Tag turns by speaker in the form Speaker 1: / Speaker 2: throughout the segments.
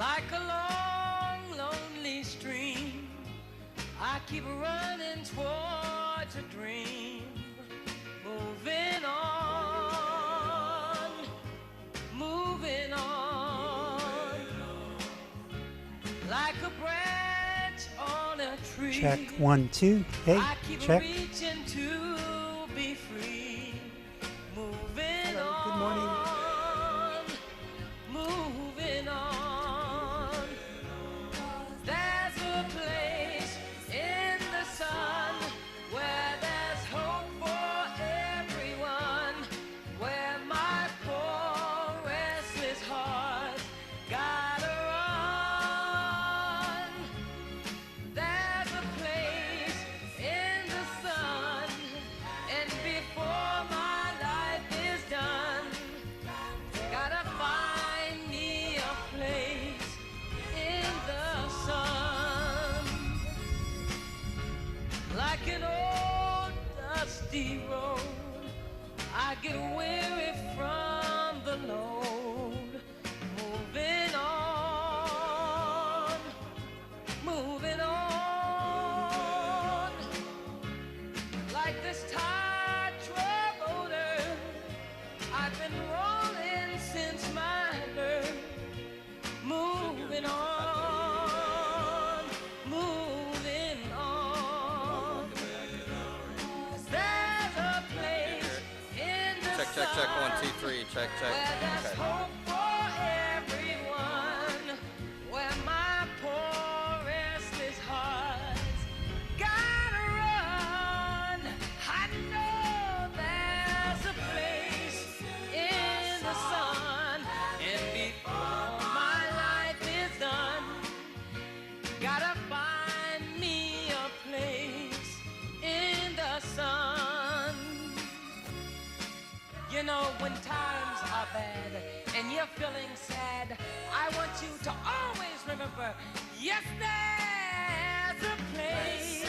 Speaker 1: Like a long, lonely stream, I keep running towards a dream, moving on, moving on, like a branch on a tree.
Speaker 2: Check 1 2. Hey,
Speaker 1: I keep
Speaker 2: check.
Speaker 1: reaching to be free, moving
Speaker 2: Hello,
Speaker 1: on.
Speaker 2: good morning.
Speaker 1: Moving on. There's a place in the sun where there's hope for everyone, where my poor restless heart gotta run. There's a place in the sun, and before my life is done, gotta find me a place in the sun. Like an old dusty road, I get weary from the load, moving on, moving on. Like this tired troubadour, I've been rolling since my birth, moving on, moving on. There's a place in the
Speaker 3: Check, 1 2 3. Check.
Speaker 1: where there's
Speaker 3: Okay.
Speaker 1: hope for everyone, where my poor restless heart's gotta run. I know there's a place in the sun, and before my life is done, gotta find me a place in the sun. You know, when times are bad and you're feeling sad, I want you to always remember, yes, there's a place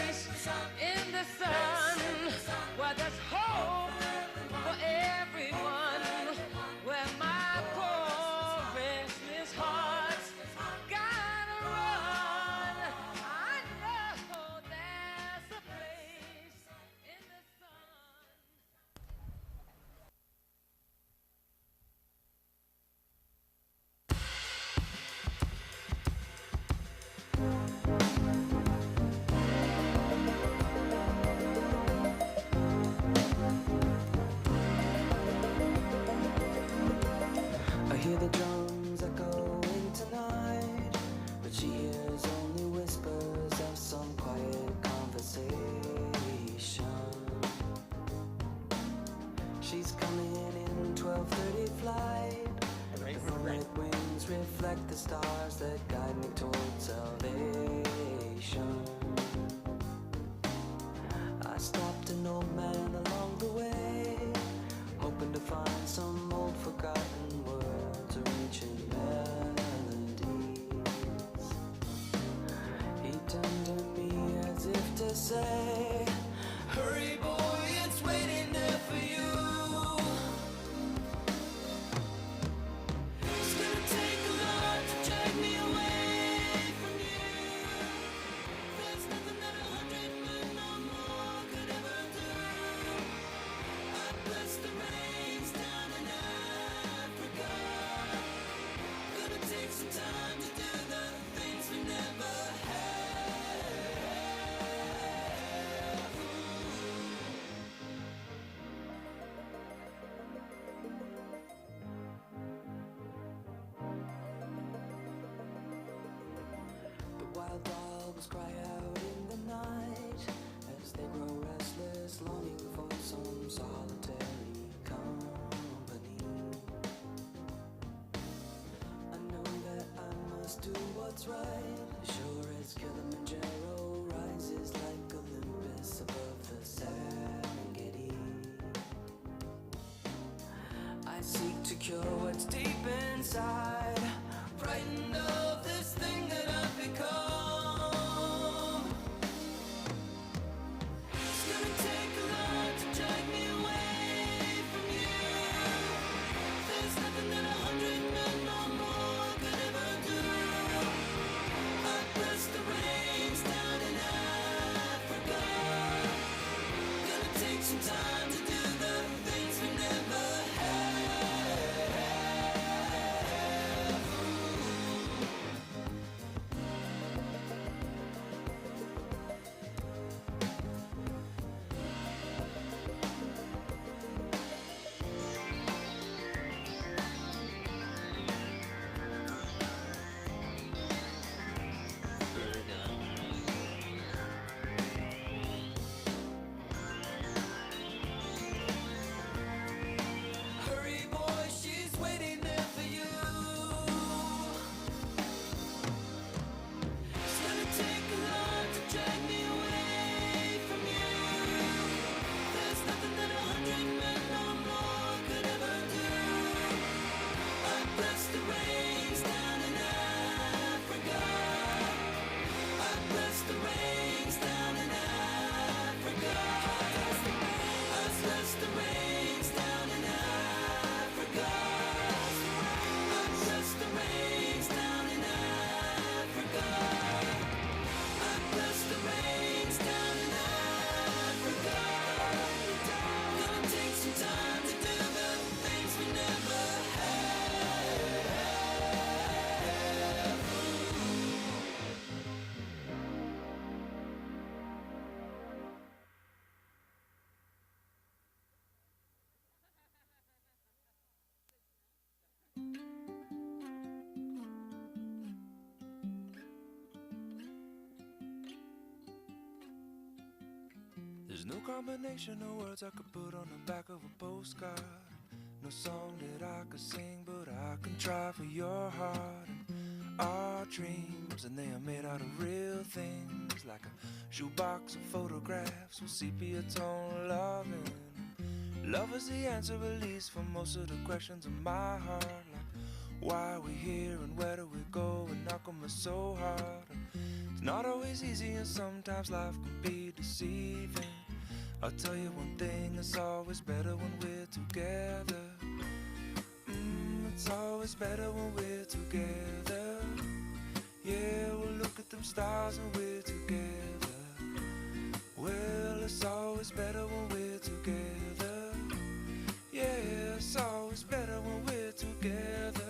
Speaker 1: in the sun where there's hope for everyone, where my poor restless heart's gotta run. I know there's a place in the sun.
Speaker 4: I hear the drums echoing tonight, but she hears only whispers of some quiet conversation. She's coming in 12:30 flight. The moonlit wings reflect the stars that guide me towards salvation. I stopped an old man along the way, hoping to find some old forgotten words or ancient melodies. He turned to me as if to say, hurry boy, it's waiting there for you. It's gonna take a lot to drag me away from you. There's nothing that 100 men or more could ever do. I bless the rains down in Africa. Gonna take some time to do the things we never had. The wild dogs cry out in the night as they grow restless, longing for some solitary company. I know that I must do what's right, sure as Kilimanjaro rises like Olympus above the Serengeti. I seek to cure what's deep inside, frightened of this thing that I've become. It's gonna take a lot to drag me away from you. There's nothing that 100 men or more could ever do.
Speaker 2: There's no combination of words I could put on the back of a postcard. No song that I could sing, but I can try for your heart. And our dreams, and they are made out of real things, like a shoebox of photographs with sepia tone loving. Love is the answer, at least, for most of the questions in my heart. Like, why are we here and where do we go, and how come it's so hard? And it's not always easy, and sometimes life can be deceiving. I'll tell you one thing, it's always better when we're together. It's always better when we're together. Yeah, we'll look at them stars and we're together. Well, it's always better when we're together. Yeah, it's always better when we're together.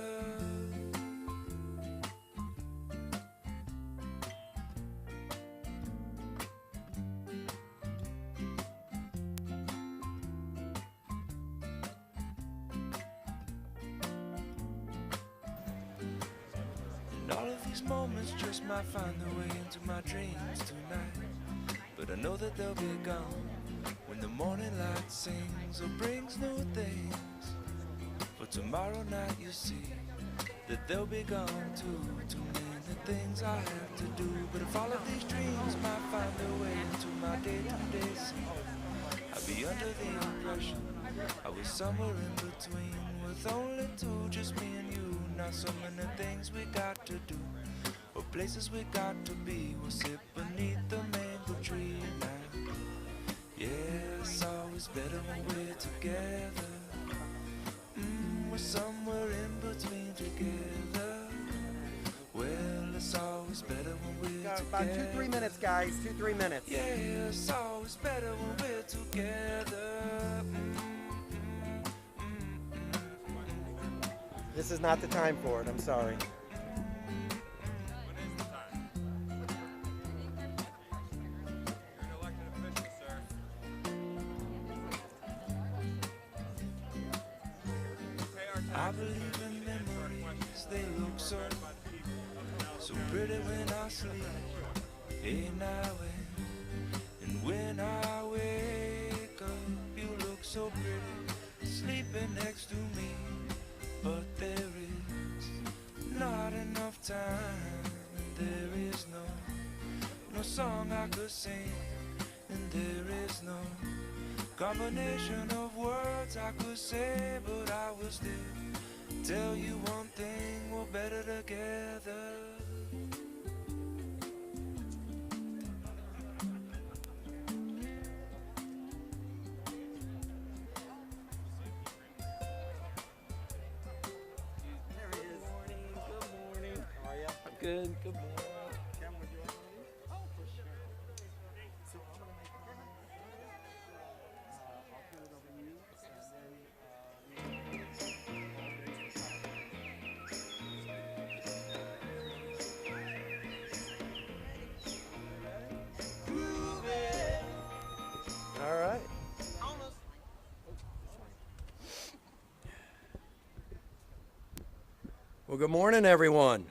Speaker 2: And all of these moments just might find their way into my dreams tonight. But I know that they'll be gone when the morning light sings or brings new things. For tomorrow night you see that they'll be gone too. Too many things I have to do. But if all of these dreams might find their way into my day-to-day scene, I'd be under the impression I was somewhere in between, with only two, just me and you. Not so many things we got to do, or places we got to be. We'll sit beneath the mango tree now. Yeah, it's always better when we're together. We're somewhere in between together. Well, it's always better when we're
Speaker 5: Got
Speaker 2: together.
Speaker 5: about 2-3 minutes, guys. 2-3 minutes.
Speaker 2: Yeah, it's always better when we're together.
Speaker 5: This is not the time for it. I'm sorry.
Speaker 2: I believe in memories, they look so pretty when I sleep. Hey, now and when I wake up, you look so pretty, sleeping next to me. But there is not enough time, and there is no song I could sing, and there is no combination of words I could say, but I will still tell you one thing, we're better together.
Speaker 5: There he is. Good morning. How are you?
Speaker 6: I'm good. Good morning.
Speaker 5: Cam, would you like one of these? Oh, for sure. So I'm gonna make one. I'll put it over you, all right. Well, good morning, everyone.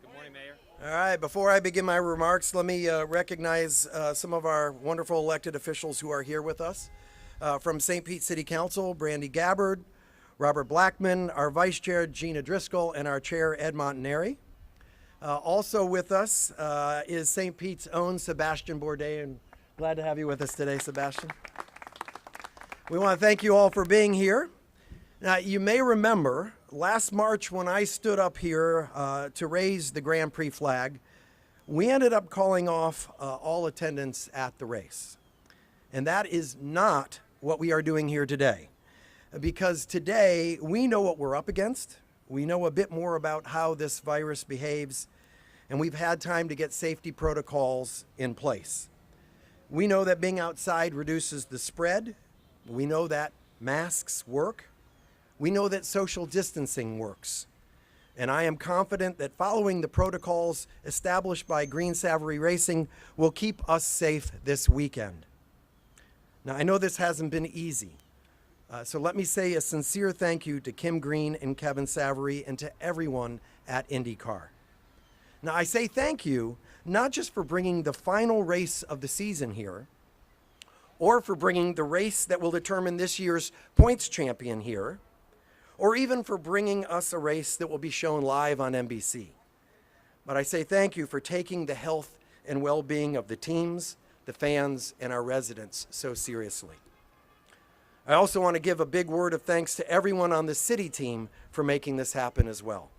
Speaker 3: Good morning, Mayor.
Speaker 5: All right, before I begin my remarks, let me recognize some of our wonderful elected officials who are here with us. From St. Pete City Council, Brandy Gabbard, Robert Blackman, our Vice Chair, Gina Driscoll, and our Chair, Ed Montanari. Also with us is St. Pete's own Sebastian Bourdet, and glad to have you with us today, Sebastian. We want to thank you all for being here. Now, you may remember last March when I stood up here to raise the Grand Prix flag, we ended up calling off all attendance at the race. And that is not what we are doing here today. Because today we know what we're up against. We know a bit more about how this virus behaves, and we've had time to get safety protocols in place. We know that being outside reduces the spread. We know that masks work. We know that social distancing works. And I am confident that following the protocols established by Green Savory Racing will keep us safe this weekend. Now, I know this hasn't been easy. So let me say a sincere thank you to Kim Green and Kevin Savory and to everyone at IndyCar. Now, I say thank you not just for bringing the final race of the season here, or for bringing the race that will determine this year's points champion here, or even for bringing us a race that will be shown live on NBC. But I say thank you for taking the health and well-being of the teams, the fans, and our residents so seriously. I also want to give a big word of thanks to everyone on the city team for making this happen as well.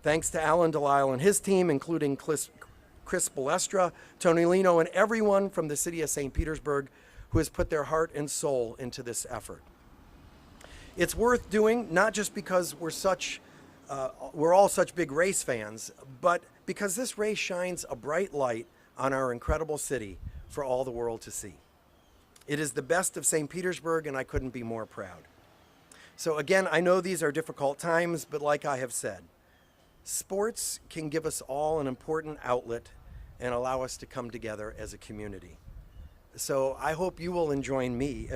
Speaker 5: Thanks to Alan Delisle and his team, including Chris Balestra, Tony Lino, and everyone from the city of St. Petersburg who has put their heart and soul into this effort. It's worth doing, not just because we're all such big race fans, but because this race shines a bright light on our incredible city for all the world to see. It is the best of St. Petersburg, and I couldn't be more proud. So again, I know these are difficult times, but like I have said, sports can give us all an important outlet and allow us to come together as a community. So I hope you will join me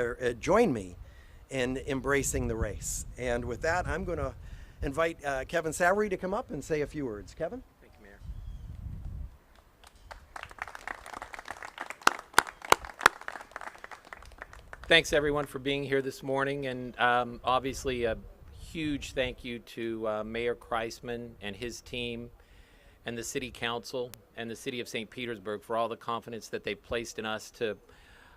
Speaker 5: in embracing the race. And with that, I'm going to invite Kevin Savory to come up and say a few words. Kevin?
Speaker 3: Thank you, Mayor. Thanks, everyone, for being here this morning. And obviously, a huge thank you to Mayor Kreisman and his team and the City Council and the City of St. Petersburg for all the confidence that they've placed in us to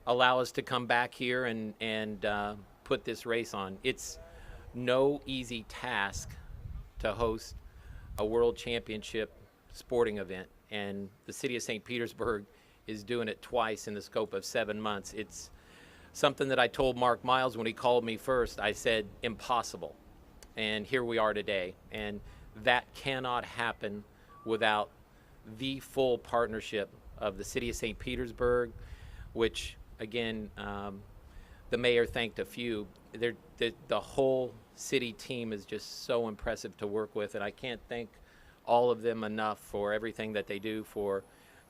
Speaker 3: allow us to come back here and put this race on. It's no easy task to host a world championship sporting event, and the City of St. Petersburg is doing it twice in the scope of 7 months. It's something that I told Mark Miles when he called me first. I said, impossible. And here we are today. And that cannot happen without the full partnership of the City of St. Petersburg, which, again, the mayor thanked a few. The whole city team is just so impressive to work with, and I can't thank all of them enough for everything that they do for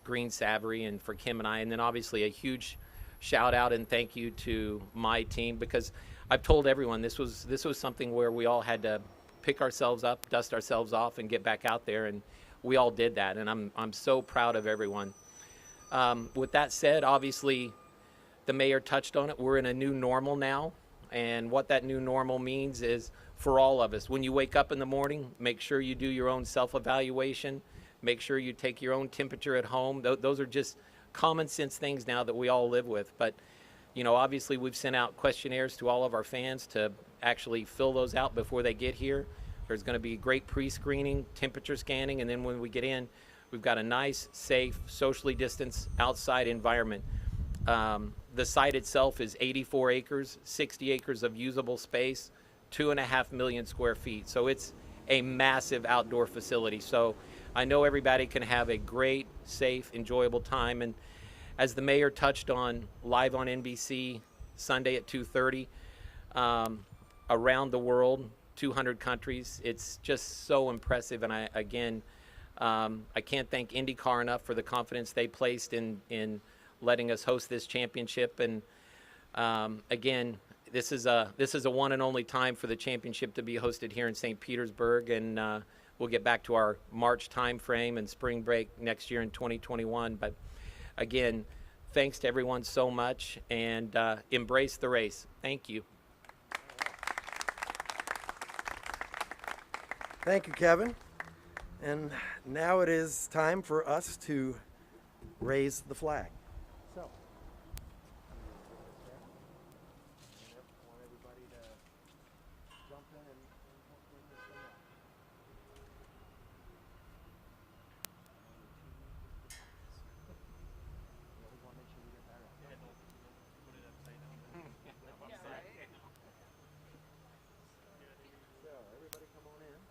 Speaker 3: Green Savory and for Kim and I. And then obviously a huge shout out and thank you to my team, because I've told everyone this was something where we all had to pick ourselves up, dust ourselves off, and get back out there, and we all did that, and I'm so proud of everyone. With that said, obviously the mayor touched on it. We're in a new normal now, and what that new normal means is for all of us, when you wake up in the morning, make sure you do your own self-evaluation, make sure you take your own temperature at home. Those are just common sense things now that we all live with. But you know, obviously we've sent out questionnaires to all of our fans to actually fill those out before they get here. There's going to be great pre-screening, temperature scanning, and then when we get in, we've got a nice, safe, socially distanced outside environment. The site itself is 84 acres, 60 acres of usable space, 2.5 million square feet. So it's a massive outdoor facility. So I know everybody can have a great, safe, enjoyable time. And as the mayor touched on, live on NBC Sunday at 2:30, around the world, 200 countries. It's just so impressive. And I can't thank IndyCar enough for the confidence they placed in letting us host this championship. And again, this is a one and only time for the championship to be hosted here in St. Petersburg, and we'll get back to our March time frame and spring break next year in 2021. But again, thanks to everyone so much, and embrace the race. Thank you.
Speaker 5: Thank you, Kevin. And now it is time for us to raise the flag. So, I want everybody to jump in and help bring this thing up. We always want to make sure we get that right.
Speaker 3: Yeah, don't put it upside down.
Speaker 5: So, everybody come on in.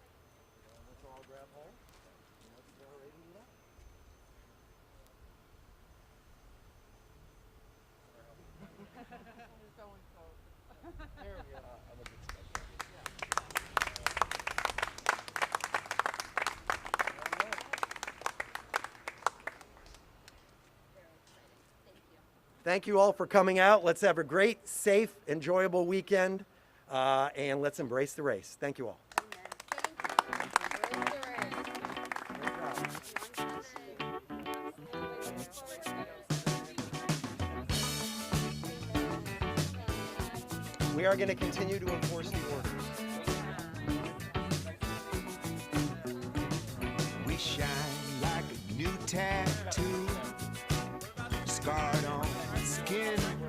Speaker 5: Let's all grab hold. And let's raise it up. There we go. I'm a bit special. Thank you all for coming out. Let's have a great, safe, enjoyable weekend, and let's embrace the race. Thank you all. We are going to continue to enforce the order.